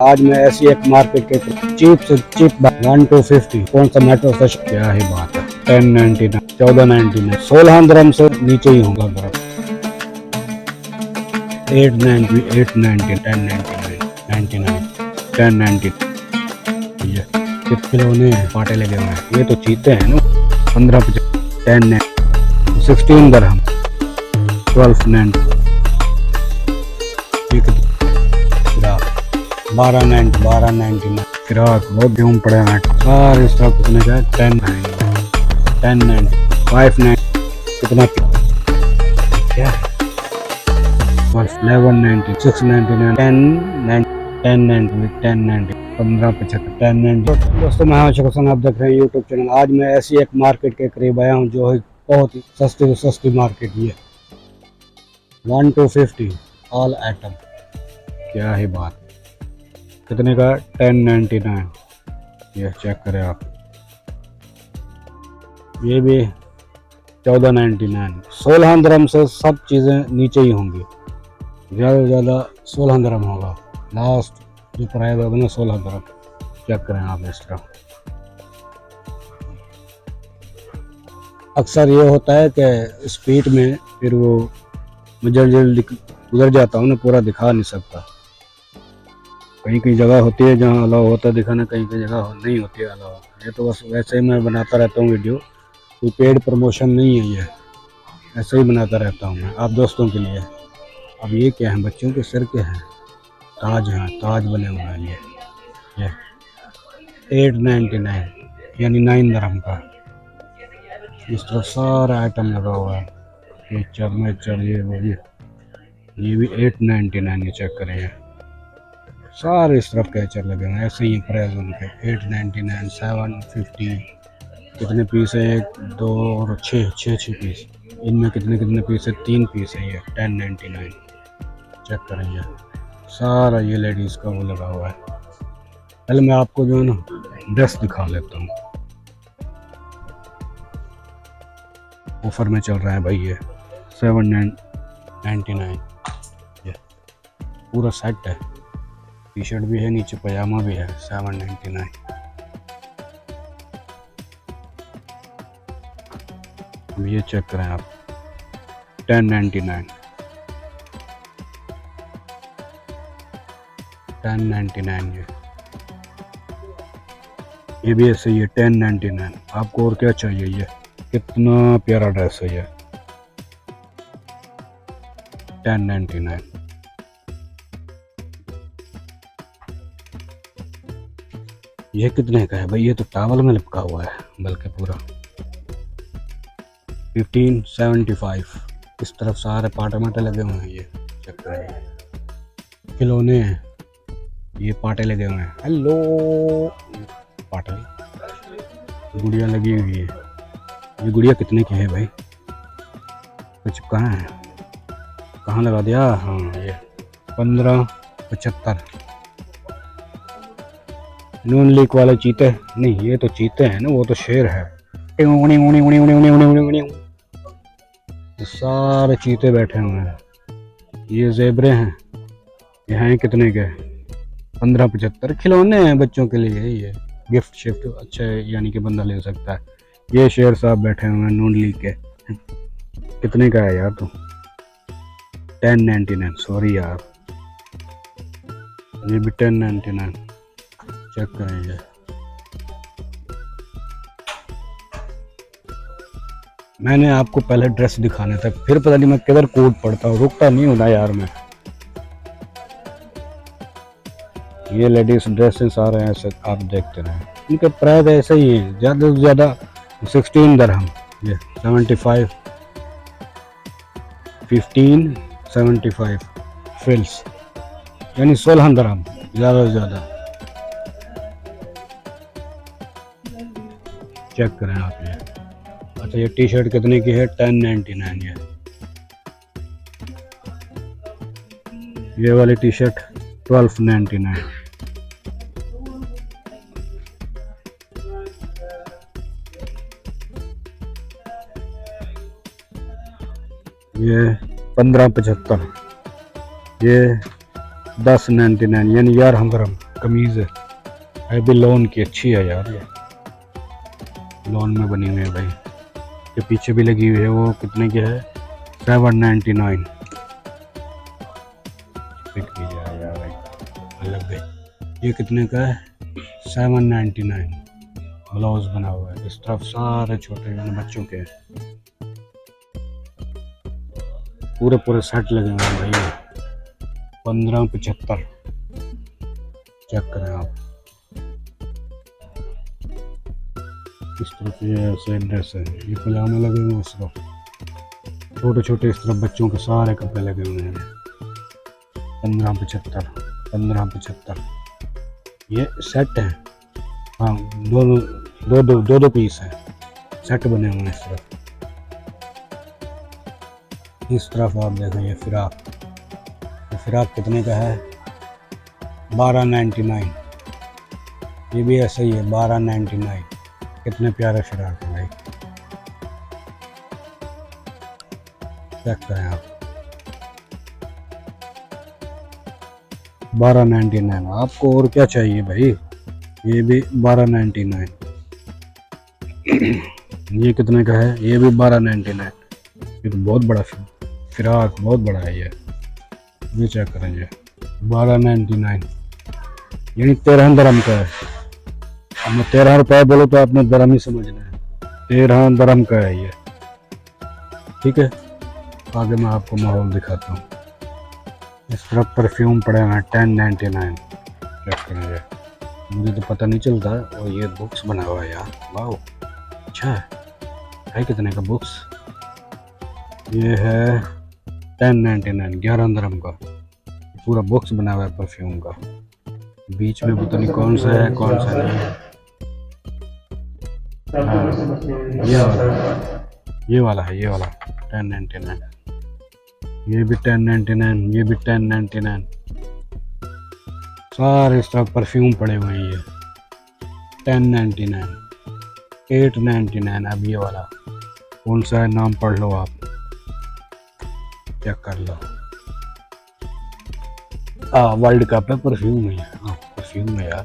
आज मैं ऐसी एक मार्केट के चीप से चीप 1250 कौन सा मेट्रो फ्रेश, क्या ही बात है। 1099, 1499, 16 दिरहम से नीचे ही होगा बर्फ। 890, 890, 1099, 99, 1090। ये खिलौने हैं, पाटे लगे हुए हैं। ये तो चीते हैं ना। 15, 10, 16 दिरहम, 1290, 1299। फिराक बहुत ध्यूम पड़े हैं सारे स्टॉक। कितने का? 1090, 590, कितना क्या? 1190, 699, 1090, 1575, 1090। दोस्तों मैं हूं शकसन, आप देख रहे हैं यूट्यूब चैनल। आज मैं ऐसी एक मार्केट के करीब आया हूं जो है बहुत ही सस्ती से सस्ती मार्केट। ये 1250 ऑल आइटम, क्या ही बात। कितने का? 1099। ये चेक करें आप। ये भी 1499। 16 दिरहम से सब चीज़ें नीचे ही होंगी। ज़्यादा से ज़्यादा 16 दिरहम होगा। लास्ट जो प्राइस होगा ना 16 दिरहम। चेक करें आप इस तरह। अक्सर ये होता है कि स्पीड में फिर वो मैं जल्दी गुजर जाता हूँ ना, पूरा दिखा नहीं सकता। कहीं कहीं जगह होती है जहाँ अलाउ होता है दिखाना, कहीं कहीं जगह नहीं होती है अलाउ। ये तो बस वैसे ही मैं बनाता रहता हूँ वीडियो, कोई पेड प्रमोशन नहीं है। ये ऐसे ही बनाता रहता हूँ मैं आप दोस्तों के लिए। अब ये क्या है? बच्चों के सिर के हैं, ताज हैं, ताज बने हुए हैं। ये 899 यानी 9 दिरहम का। इस तरह सारा आइटम लगा हुआ है। ये चर ये वो ये भी 899। ये चेक करें, सारे इस तरफ कैचर लगे हुए हैं। ऐसे ही प्राइस उनके 899, 750। कितने पीस है? 1, 2 और 6 पीस। इनमें कितने पीस है? 3 पीस है। ये 1099। चेक करें, ये सारा ये लेडीज़ का वो लगा हुआ है। पहले मैं आपको जो है ना ड्रेस दिखा लेता हूँ। ऑफर में चल रहा है भाई। ये 799। ये पूरा सेट है। टी शर्ट भी है, नीचे पजामा भी है। 799। अब ये चेक करें आप। 1099, 1099। ये भी ऐसे ही है 1099। आपको और क्या चाहिए? ये कितना प्यारा ड्रेस है। ये 1099। ये कितने का है भाई? ये तो टॉवल में लिपका हुआ है बल्कि पूरा। 1575। इस तरफ सारे पाटे माटे लगे हुए हैं। ये चेक करें, खिलौने हैं। ये पाटे लगे हुए हैं। हेलो पाटे, गुड़िया लगी हुई है। ये गुड़िया कितने की है भाई? कुछ कहाँ है? कहाँ लगा दिया? हाँ, ये 1575। नून लीक वाले चीते नहीं, ये तो चीते हैं ना, वो तो शेर है। सारे चीते बैठे हुए हैं। ये ज़ेबरे हैं। ये हैं कितने के? 1575। खिलौने हैं बच्चों के लिए। ये गिफ्ट शिफ्ट अच्छा है, यानी कि बंदा ले सकता है। ये शेर साहब बैठे हुए हैं नून लीक के। कितने का है यार? तो 1099। सॉरी यार, ये भी 1099। चेक करेंगे। मैंने आपको पहले ड्रेस दिखाने था, फिर पता नहीं मैं किधर कूद पड़ता हूँ, रुकता नहीं हूँ ना यार मैं। ये लेडीज ड्रेसेस आ रहे हैं ऐसे, आप देखते रहें। इनके प्राइस ऐसे ही है, ज़्यादा से ज़्यादा 16 दिरहम। ये 75, 1575 फिल्स यानी 16 दिरहम ज़्यादा से ज़्यादा। चेक करें आप। ये अच्छा, ये टी शर्ट कितने की है? 1099। ये वाली टी शर्ट 1299। ये 1575। ये 1099 यानी 11 दिरहम। कमीज है भी लोन की, अच्छी है यार, ये लोन में बनी हुई है भाई। ये पीछे भी लगी हुई है, वो कितने की है? 799। पिक कीजिए यार भाई, अलग है। ये कितने का है? 799। ब्लाउज बना हुआ है, इस तरफ सारे छोटे बच्चों के पूरे पूरे सेट लगे हुए हैं भाई। 1575। चेक करें आप, इस तरफ ये ऐसे ड्रेस है, ये पजामे लगे हुए हैं इस तरफ, छोटे छोटे इस तरफ बच्चों के सारे कपड़े लगे हुए हैं। 1575, 1575। ये सेट है, हाँ, दो पीस है, सेट बने हुए हैं इस तरफ। इस तरफ आप देखें, ये फिराक कितने का है? 1299। ये भी ऐसा ही है, 1299। कितने प्यारे फिराक है भाई, चेक करें आप। 1299। आपको और क्या चाहिए भाई? ये भी 1299। ये कितने का है? ये भी 1299। ये तो बहुत बड़ा फिराक, बहुत बड़ा है ये चेक करें, ये 1299 यानी 13 दरम का है। अब मैं 13 रुपये बोलो तो आपने दरम ही समझना है, 13 दरम का है ये, ठीक है। आगे मैं आपको माहौल दिखाता हूँ। इस तरफ परफ्यूम पड़े हैं 1099। चेक करें, ये मुझे तो पता नहीं चलता। और ये बुक्स बना हुआ है यार, वाह, अच्छा है कितने का बुक्स? ये है 1099, 11 दरम का पूरा बॉक्स बना हुआ है परफ्यूम का। बीच में पता नहीं कौन सा है कौन सा नहीं है। हाँ, ये वाला है, ये वाला 1099। ये भी 1099, ये भी 1099। सारे इस तरह परफ्यूम पड़े हुए हैं। ये 1099, 899। अब ये वाला कौन सा है, नाम पढ़ लो आप, चेक कर लो। वर्ल्ड कप है, परफ्यूम है। हाँ, परफ्यूम है यार।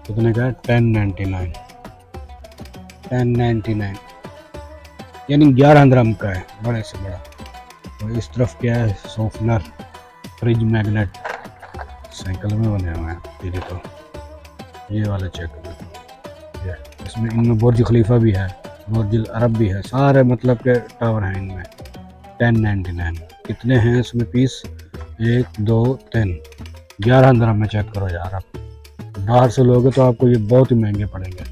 कितने का है? 1099, 1099 यानी 11 दरम का है, बड़े से बड़ा। और इस तरफ क्या है? सोफनर, फ्रिज मैग्नेट, साइकिल में बने हुए हैं दीदी। तो ये वाला चेक करो, इसमें इनमें बुर्ज खलीफा भी है, बुर्ज अरब भी है, सारे मतलब के टावर हैं इनमें। 1099। कितने हैं इसमें पीस? 1 2 3, 11 दरम में। चेक करो यार, आप बाहर से लोगे तो आपको ये बहुत ही महंगे पड़ेंगे।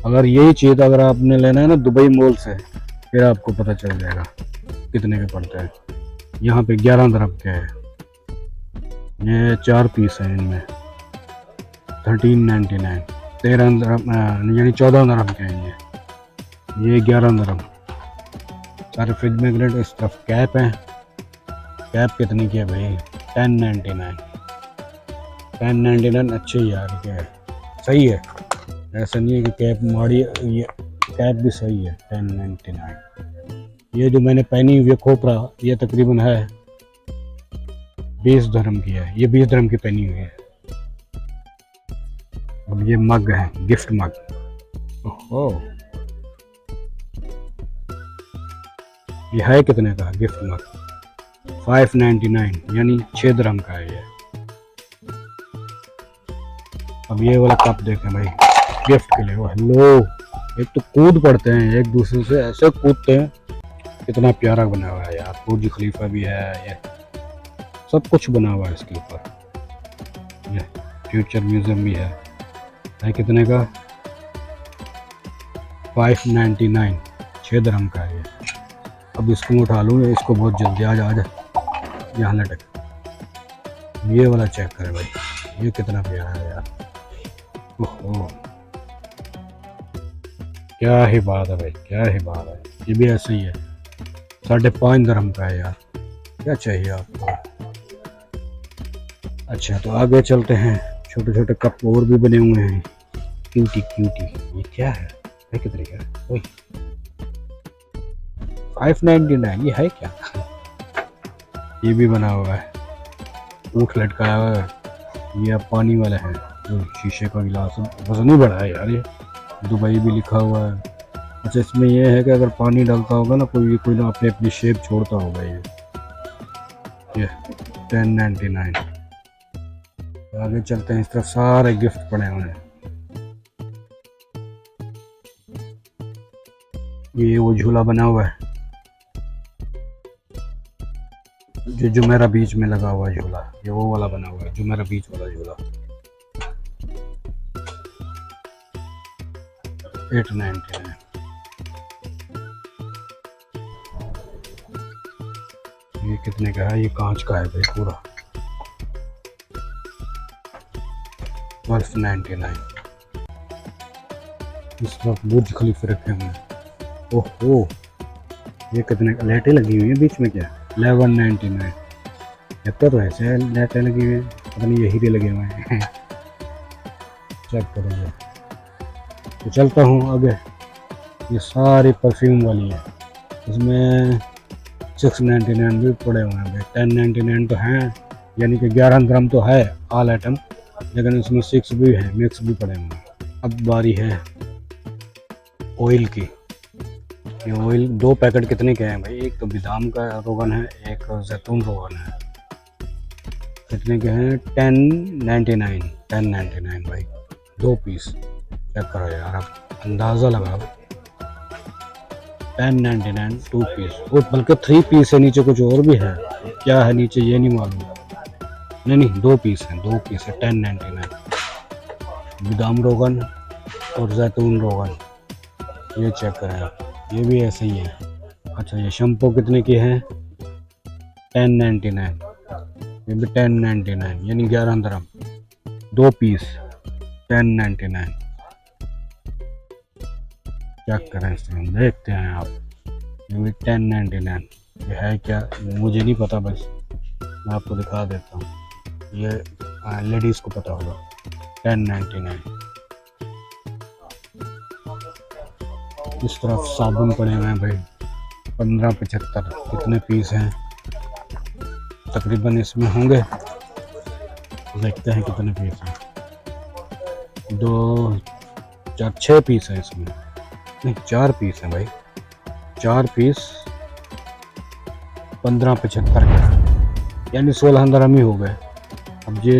अगर यही चीज़ अगर आपने लेना है ना दुबई मॉल से, फिर आपको पता चल जाएगा कितने के पड़ते हैं। यहाँ पे 11 दरम के है। ये 4 पीस हैं इनमें, 1399, 13 दरम यानी 14 दरम के हैं ये 11 दरम। सारे फ्रिज मैग्नेट। इस तरफ कैप है, कैप कितनी की है भाई? 1099, 1099। अच्छे यार, क्या है, सही है, ऐसा नहीं है कि कैप माड़ी। ये कैप भी सही है, 1099। ये जो मैंने पहनी हुई है खोपरा, ये तकरीबन है 20 दरम की है, ये 20 दरम की पहनी हुई है। अब ये मग है, गिफ्ट मग। ओहो, ये है कितने का गिफ्ट मग? 599 यानी 6 दरम का है ये। अब ये वाला कप देखें भाई, गिफ्ट के लिए। वो हेलो, एक तो कूद पड़ते हैं एक दूसरे से, ऐसे कूदते हैं। कितना प्यारा बना हुआ है यार, बुर्ज खलीफा भी है, ये सब कुछ बना हुआ है इसके ऊपर। ये फ्यूचर म्यूजियम भी है कितने का? 599, 6 दरम का है ये। अब इसको मैं उठा लूँ, इसको बहुत जल्दी आज यहाँ लटक। ये वाला चेक करें भाई, ये कितना प्यारा है यार। ओहो, क्या ही बात है भाई, क्या ही बात है। ये भी ऐसे ही है, 5.5 दरम का है यार। क्या चाहिए आपको? अच्छा, तो आगे चलते हैं। छोटे छोटे कप और भी बने हुए हैं, क्यूटी क्यूटी। ये क्या है? कितने का है? वही 599। ये है क्या? ये भी बना हुआ है, ऊँट लटकाया हुआ है, ये अब पानी वाला है जो शीशे का गिलास है, वजन ही बड़ा है यार ये, दुबई भी लिखा हुआ है। अच्छा इसमें ये है कि अगर पानी डालता होगा ना कोई ना अपनी अपनी शेप छोड़ता होगा ये 1099। आगे चलते हैं, इस तरफ सारे गिफ्ट पड़े हुए हैं। ये वो झूला बना हुआ है जो जुमेरा बीच में लगा हुआ है झूला, ये वो वाला बना हुआ है जुमेरा बीच वाला झूला, 899। ये कितने का है? ये कांच का है भाई पूरा, 1299। इस तरफ बुर्ज खलीफा रखे हुए हैं। ओहो ये कितने का? लाइटें लगी हुई है बीच में क्या? 1199। लगता तो ऐसे लाइटें लगी हुई है, पता नहीं ये हीरे लगे हुए हैं। चेक करेंगे तो चलता हूँ आगे। ये सारी परफ्यूम वाली है, इसमें 699 भी पड़े हुए हैं भाई। 1099 तो हैं, यानी कि 11 ग्राम तो है ऑल आइटम, लेकिन इसमें 6 भी है, मिक्स भी पड़े हुए हैं। अब बारी है ऑयल की। ये ऑयल 2 पैकेट कितने के हैं भाई? एक तो बादाम का रोगन है, एक जैतून रोगन है। कितने के हैं? 1099 भाई, 2 पीस। चेक करो यार, आप अंदाज़ा लगाओ। 1099 2 पीस, और बल्कि 3 पीस है। नीचे कुछ और भी है, क्या है नीचे ये नहीं मालूम। नहीं 2 पीस हैं, 2 पीस है 1099। बादाम रोगन और जैतून रोगन, ये चेक करें आप, ये भी ऐसे ही है। अच्छा ये शैम्पू कितने के हैं? 1099, ये भी 1099 यानी 11 दिरहम, 2 पीस 1099। चेक करें इसमें, देखते हैं आप। ये भी 1099, ये है क्या मुझे नहीं पता, बस मैं आपको दिखा देता हूँ। ये लेडीज़ को पता होगा, 1099। इस तरफ साबुन पड़े हुए हैं भाई, 1575। कितने पीस हैं? तकरीबन इसमें होंगे, देखते हैं कितने पीस हैं। 2 4 6 पीस हैं इसमें, नहीं 4 पीस हैं भाई, 4 पीस 1575 के, यानी 16 दिरहम ही हो गए। अब ये